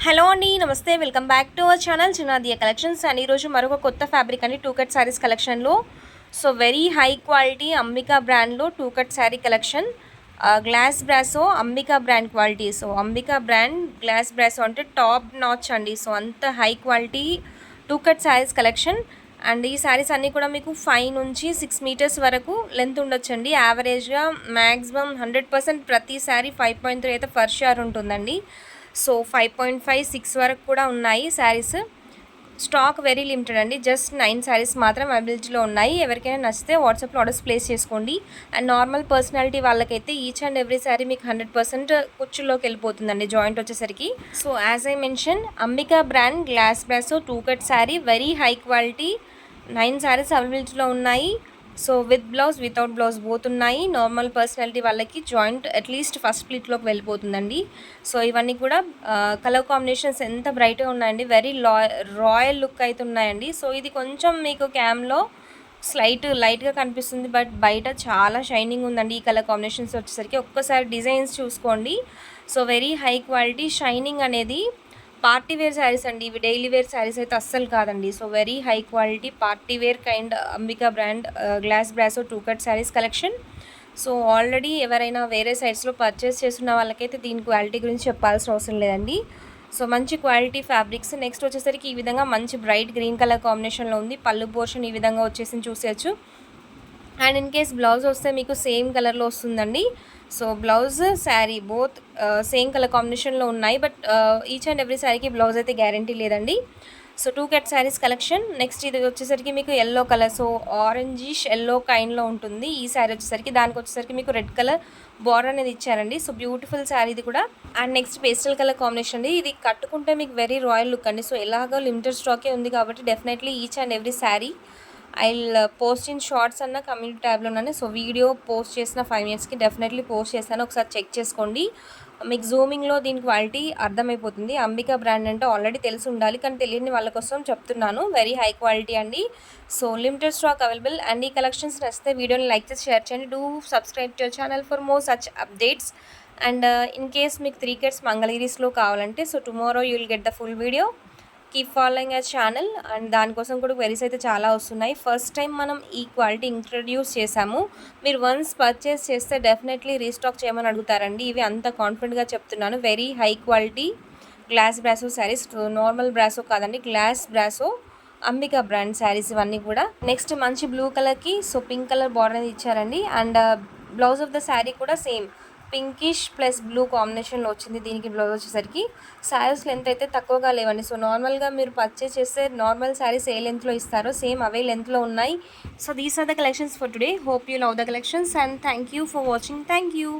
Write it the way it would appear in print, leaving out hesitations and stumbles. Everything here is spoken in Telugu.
హలో అండి, నమస్తే. Welcome back to our channel Chinnadiya collections. And ఈరోజు మరొక కొత్త ఫ్యాబ్రిక్ అండి, టూ కట్ శారీస్ కలెక్షన్లో. So very high quality Ambika బ్రాండ్లో two cut sari collection. Glass brasso Ambika brand quality. So Ambika brand glass brasso అంటే టాప్ నాచ్ అండి. సో అంత high quality two cut saris collection. And ఈ శారీస్ అన్నీ కూడా మీకు 5 నుంచి 6 మీటర్స్ వరకు లెంత్ ఉండొచ్చండి. యావరేజ్గా మ్యాక్సిమం 100% ప్రతి శారీ 5.3 అయితే ఫర్ షూర్ ఉంటుందండి. సో 5.5, 6 వరకు కూడా ఉన్నాయి శారీస్. స్టాక్ వెరీ లిమిటెడ్ అండి. జస్ట్ 9 శారీస్ మాత్రం అవైలబిలిటీలో ఉన్నాయి. ఎవరికైనా నచ్చితే వాట్సాప్లో ఆర్డర్స్ ప్లేస్ చేసుకోండి. అండ్ నార్మల్ పర్సనాలిటీ వాళ్ళకైతే ఈచ్ అండ్ ఎవ్రీ శారీ మీకు 100% కుచ్చుల్లోకి వెళ్ళిపోతుందండి జాయింట్ వచ్చేసరికి. So as I mention, Ambika brand glass brasso two cut sari, very high quality. 9 saris అవైలబిలిటీలో ఉన్నాయి. So with blouse, without blouse both ఉన్నాయి. నార్మల్ పర్సనాలిటీ వాళ్ళకి జాయింట్ అట్లీస్ట్ ఫస్ట్ ప్లీట్లోకి వెళ్ళిపోతుందండి. సో ఇవన్నీ కూడా కలర్ కాంబినేషన్స్ ఎంత బ్రైట్గా ఉన్నాయండి. వెరీ రాయల్ లుక్ అయితే ఉన్నాయండి. సో ఇది కొంచెం మీకు క్యామ్లో లైట్గా కనిపిస్తుంది, బట్ బయట చాలా షైనింగ్ ఉందండి. ఈ కలర్ కాంబినేషన్స్ వచ్చేసరికి ఒక్కసారి డిజైన్స్ చూసుకోండి. So very high quality shining అనేది. పార్టీ వేర్ శారీస్ అండి ఇవి, డైలీ వేర్ శారీస్ అయితే అస్సలు కాదండి. So very high quality party wear kind Ambika brand glass brasso two cut saris collection. So already ఎవరైనా వేరే సైట్స్లో పర్చేస్ చేస్తున్న వాళ్ళకైతే దీని క్వాలిటీ గురించి చెప్పాల్సిన అవసరం లేదండి. సో మంచి క్వాలిటీ ఫ్యాబ్రిక్స్. నెక్స్ట్ వచ్చేసరికి ఈ విధంగా మంచి బ్రైట్ గ్రీన్ కలర్ కాంబినేషన్లో ఉంది. పళ్ళు పోర్షన్ ఈ విధంగా వచ్చేసి చూసేయచ్చు. అండ్ ఇన్ కేస్ బ్లౌజ్ వస్తే మీకు సేమ్ కలర్లో వస్తుందండి. So blouse sari both same colour కాంబినేషన్లో ఉన్నాయి, బట్ ఈచ్ అండ్ ఎవ్రీ శారీకి బ్లౌజ్ అయితే గ్యారంటీ లేదండి. So two cut saris collection. Next ఇది వచ్చేసరికి మీకు yellow colour, so orangish yellow కైండ్లో ఉంటుంది ఈ శారీ వచ్చేసరికి. దానికి వచ్చేసరికి మీకు రెడ్ కలర్ బార్డర్ అనేది ఇచ్చారండి. సో బ్యూటిఫుల్ శారీ ఇది కూడా. And next pastel colour combination అండి. ఇది కట్టుకుంటే మీకు వెరీ రాయల్ లుక్ అండి. సో ఎలాగో లిమిటెడ్ స్టాకే ఉంది కాబట్టి definitely each and every sari I post in shorts అన్న కమ్యూనిటీ ట్యాబ్లోనే. సో వీడియో పోస్ట్ చేసిన 5 మినిట్స్కి డెఫినెట్లీ పోస్ట్ చేస్తాను, ఒకసారి చెక్ చేసుకోండి. మీకు జూమింగ్లో దీని క్వాలిటీ అర్థమైపోతుంది. అంబికా బ్రాండ్ అంటే ఆల్రెడీ తెలిసి ఉండాలి, కానీ తెలియని వాళ్ళ కోసం చెప్తున్నాను. వెరీ హై క్వాలిటీ అండి. So limited stock available. And ఈ కలెక్షన్స్ నచ్చితే వీడియోని లైక్ చేసి షేర్ చేయండి. Do subscribe to your channel for more such updates. And in case మీకు 3 కట్స్ మంగళగిరిస్లో కావాలంటే, so tomorrow you will get the full video. Keep following our channel. And దానికోసం కూడా క్వెరీస్ అయితే చాలా వస్తున్నాయి. ఫస్ట్ టైం మనం ఈ క్వాలిటీ ఇంట్రడ్యూస్ చేసాము. మీరు వన్స్ పర్చేస్ చేస్తే డెఫినెట్లీ రీస్టాక్ చేయమని అడుగుతారండి. ఇవి అంత కాన్ఫిడెంట్గా చెప్తున్నాను. Very high quality glass brasso saris, normal brasso కాదండి, glass brasso Ambika brand saris ఇవన్నీ కూడా. నెక్స్ట్ మంచి బ్లూ కలర్కి సో పింక్ కలర్ బార్డర్ అనేది ఇచ్చారండి. And blouse of the sari కూడా సేమ్ పింకిష్ ప్లస్ బ్లూ కాంబినేషన్లో వచ్చింది. దీనికి బ్లౌజ్ వచ్చేసరికి శారీస్ లెంత్ అయితే తక్కువగా లేవండి. సో నార్మల్గా మీరు పర్చేస్ చేస్తే నార్మల్ శారీస్ ఏ లెంత్లో ఇస్తారో సేమ్ అవే లెంత్లో ఉన్నాయి. So these are the collections for today. Hope you love the collections and thank you for watching. Thank you.